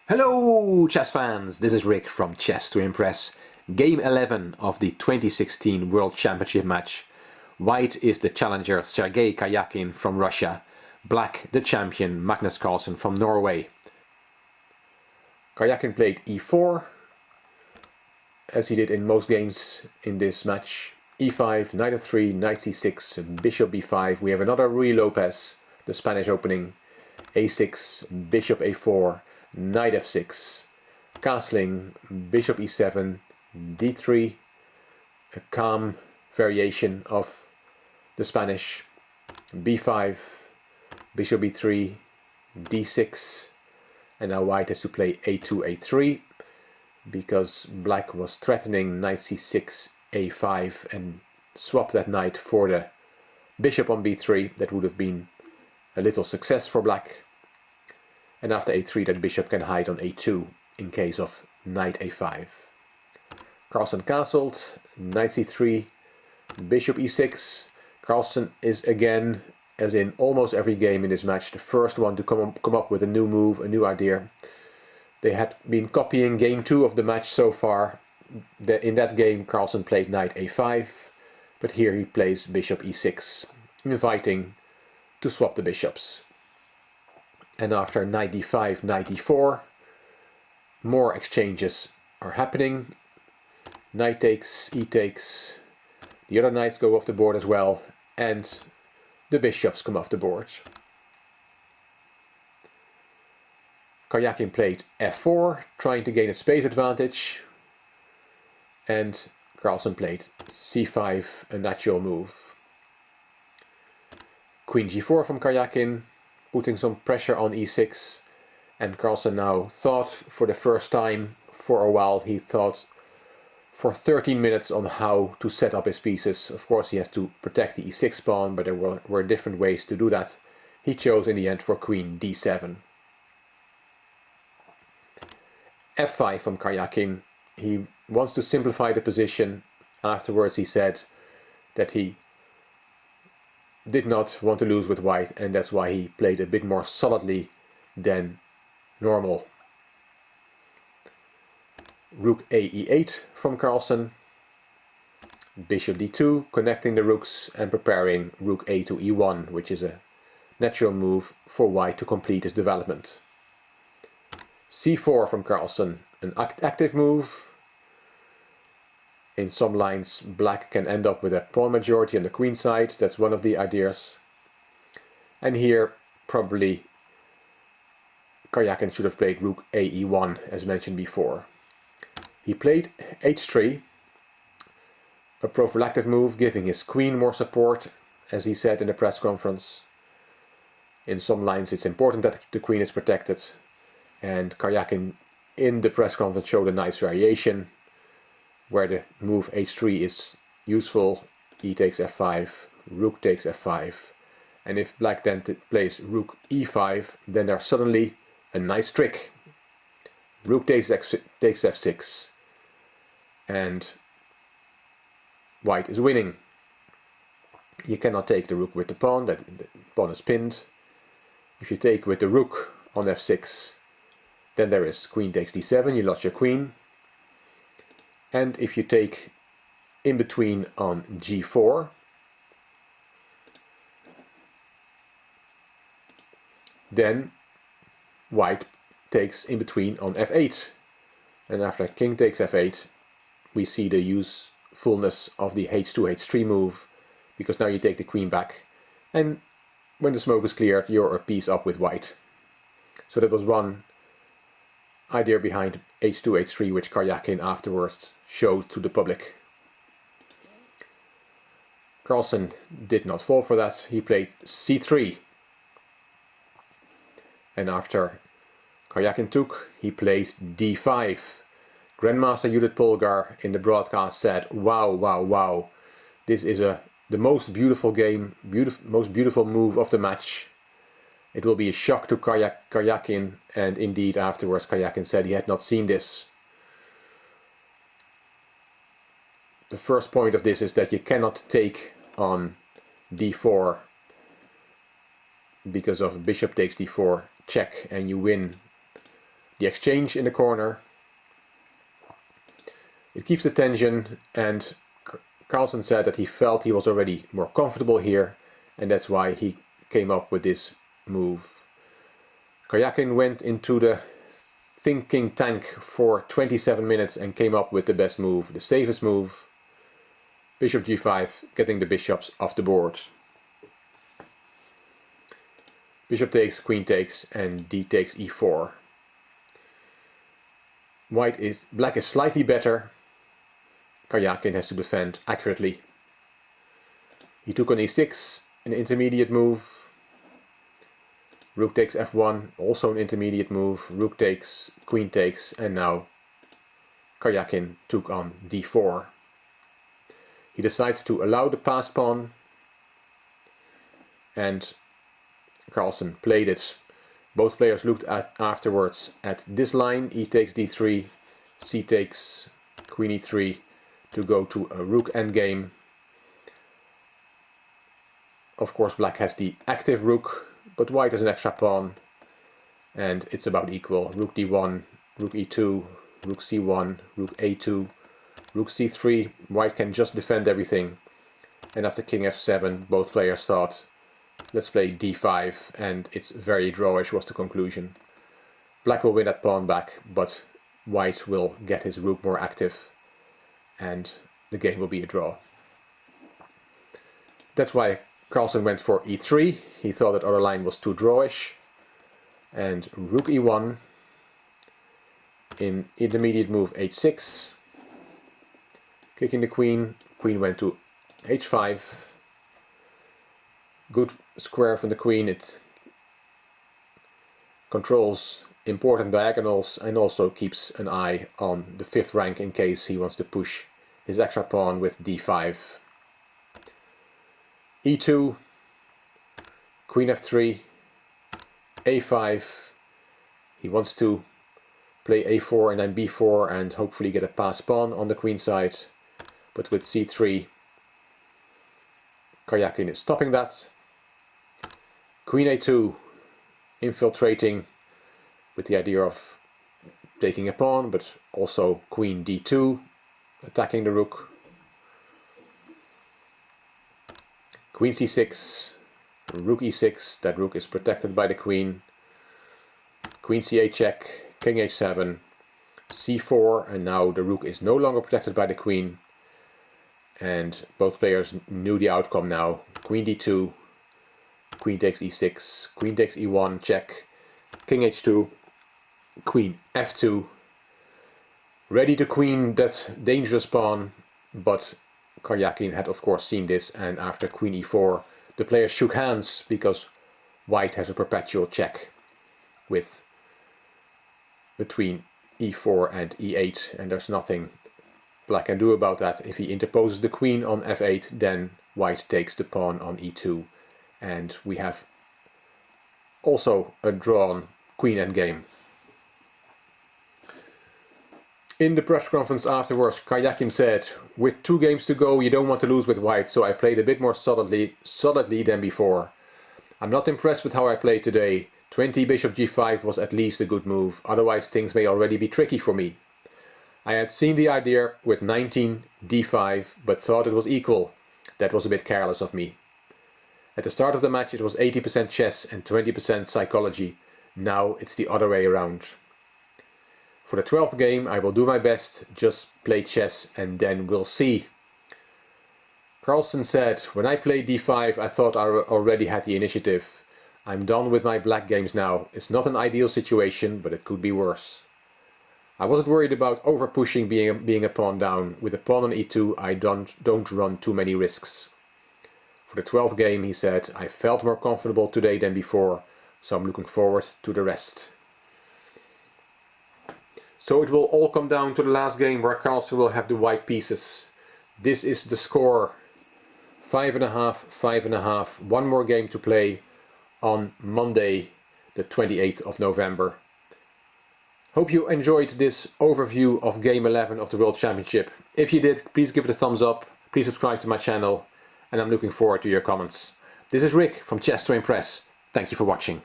Hello chess fans, this is Rick from Chess to Impress. Game 11 of the 2016 World Championship match. White is the challenger Sergey Karjakin from Russia. Black the champion Magnus Carlsen from Norway. Karjakin played e4, as he did in most games in this match. e5, knight f3, knight c6, bishop b5. We have another Ruy Lopez, the Spanish opening. a6, bishop a4, knight f6, castling, bishop e7, d3, a calm variation of the Spanish, b5, bishop e3, d6, and now white has to play a2, a3, because black was threatening knight c6, a5, and swap that knight for the bishop on b3. That would have been a little success for black. And after a3, that bishop can hide on a2 in case of knight a5. Carlsen castled, knight c3, bishop e6. Carlsen is again, as in almost every game in this match, the first one to come up with a new move, a new idea. They had been copying game 2 of the match so far. In that game, Carlsen played knight a5, but here he plays bishop e6, inviting to swap the bishops. And after knight d5, knight d4, more exchanges are happening. Knight takes, e takes, the other knights go off the board as well, and the bishops come off the board. Karjakin played f4, trying to gain a space advantage, and Carlsen played c5, a natural move. Queen g4 from Karjakin, putting some pressure on e6, and Carlsen now thought for the first time for a while, he thought for 13 minutes on how to set up his pieces. Of course he has to protect the e6 pawn, but there were different ways to do that. He chose in the end for queen d7. f5 from Karjakin, he wants to simplify the position. Afterwards he said that he did not want to lose with white, and that's why he played a bit more solidly than normal. Rook a e8 from Carlsen, bishop d2, connecting the rooks and preparing rook a to e1, which is a natural move for white to complete his development. c4 from Carlsen, an active move. In some lines, black can end up with a pawn majority on the queen side. That's one of the ideas. And here, probably, Karjakin should have played rook a e1, as mentioned before. He played h3, a prophylactic move, giving his queen more support, as he said in the press conference. In some lines, it's important that the queen is protected. And Karjakin, in the press conference, showed a nice variation, where the move h3 is useful. E takes f5, rook takes f5, and if black then plays rook e5, then there's suddenly a nice trick. Rook takes f6, and white is winning. You cannot take the rook with the pawn, the pawn is pinned. If you take with the rook on f6, then there is queen takes d7, you lost your queen. And if you take in between on g4, then white takes in between on f8. And after king takes f8, we see the usefulness of the h2, h3 move, because now you take the queen back, and when the smoke is cleared, you're a piece up with white. So that was one idea behind h2, h3, which Karjakin afterwards showed to the public. Carlsen did not fall for that. He played c3. And after Karjakin took, he played d5. Grandmaster Judith Polgar in the broadcast said, wow, wow, wow. This is the most beautiful game, most beautiful move of the match. It will be a shock to Karjakin, and indeed afterwards Karjakin said he had not seen this. The first point of this is that you cannot take on d4 because of bishop takes d4 check, and you win the exchange in the corner. It keeps the tension, and Carlsen said that he felt he was already more comfortable here, and that's why he came up with this move. Karjakin went into the thinking tank for 27 minutes and came up with the best move, the safest move. Bishop g5, getting the bishops off the board. Bishop takes, queen takes, and d takes e4. Black is slightly better. Karjakin has to defend accurately. He took on e6, an intermediate move. Rook takes f1, also an intermediate move. Rook takes, queen takes, and now Karjakin took on d4. He decides to allow the passed pawn, and Carlsen played it. Both players looked afterwards at this line, e takes d3, c takes, queen e3, to go to a rook endgame. Of course, black has the active rook, but white has an extra pawn, and it's about equal. Rook d1, rook e2, rook c1, rook a2, rook c3. White can just defend everything. And after king f7, both players thought, let's play d5, and it's very drawish was the conclusion. Black will win that pawn back, but white will get his rook more active, and the game will be a draw. That's why Carlsen went for e3. He thought that other line was too drawish. And rook e1, in intermediate move h6, kicking the queen. Queen went to h5. Good square from the queen. It controls important diagonals and also keeps an eye on the 5th rank in case he wants to push his extra pawn with d5. e2, queen f3, a5. He wants to play a4 and then b4 and hopefully get a passed pawn on the queen side. But with c3, Karjakin is stopping that. Queen a2, infiltrating with the idea of taking a pawn, but also queen d2, attacking the rook. Queen c6, rook e6, that rook is protected by the queen. Queen c8 check, king h7, c4, and now the rook is no longer protected by the queen. And both players knew the outcome now. Queen d2, queen takes e6, queen takes e1, check, king h2, queen f2. Ready to queen that dangerous pawn, but Karjakin had of course seen this, and after queen e4 the players shook hands because white has a perpetual check between e4 and e8, and there's nothing black can do about that. If he interposes the queen on f8, then white takes the pawn on e2, and we have also a drawn queen endgame. In the press conference afterwards, Karjakin said, with 2 games to go, you don't want to lose with white, so I played a bit more solidly than before. I'm not impressed with how I played today. 20 bishop g5 was at least a good move, otherwise things may already be tricky for me. I had seen the idea with 19 d5, but thought it was equal. That was a bit careless of me. At the start of the match it was 80% chess and 20% psychology. Now it's the other way around. For the 12th game I will do my best, just play chess and then we'll see. Carlsen said, when I played d5 I thought I already had the initiative. I'm done with my black games now. It's not an ideal situation, but it could be worse. I wasn't worried about over-pushing being a pawn down. With a pawn on e2 I don't run too many risks. For the 12th game, he said, I felt more comfortable today than before, so I'm looking forward to the rest. So it will all come down to the last game where Carlsen will have the white pieces. This is the score. 5.5, 5.5. One more game to play on Monday, the 28th of November. Hope you enjoyed this overview of Game 11 of the World Championship. If you did, please give it a thumbs up, please subscribe to my channel, and I'm looking forward to your comments. This is Rick from Chess to Impress. Thank you for watching.